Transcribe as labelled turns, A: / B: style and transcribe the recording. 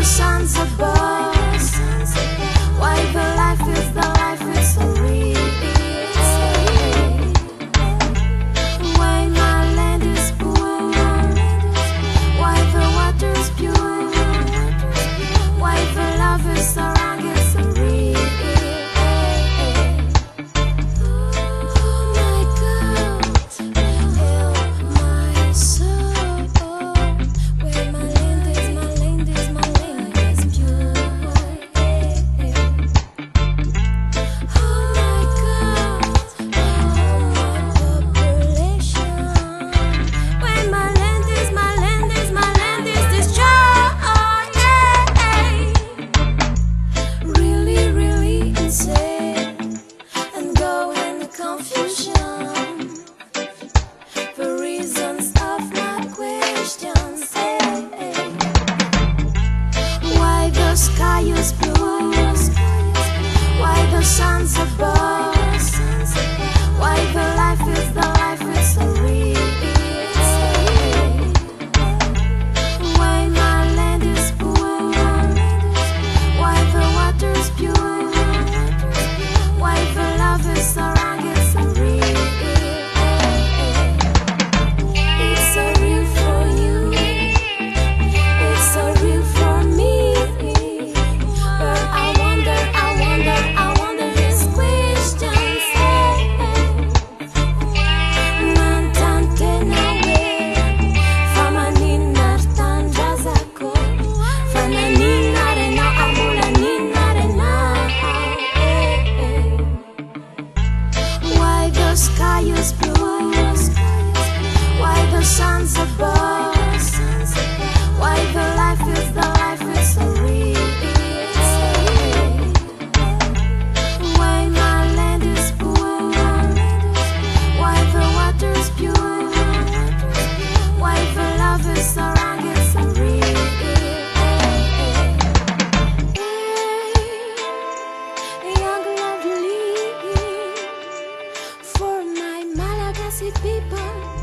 A: the sun's above, why the life is so real. Why my land is poor, why the water's pure, why the love is so wrong, it's so real. The sky is blue, why the sun's above, why the life is so real. Why my land is poor, why the water's pure, why the love is so wrong, it's so real. It's so real for you, it's so real for me. The sky is blue, why the sun's above, why the life is so real. Why my land is poor, why the water's pure, why the love is so wrong, it's so real. Young lovely for my Malagasy people.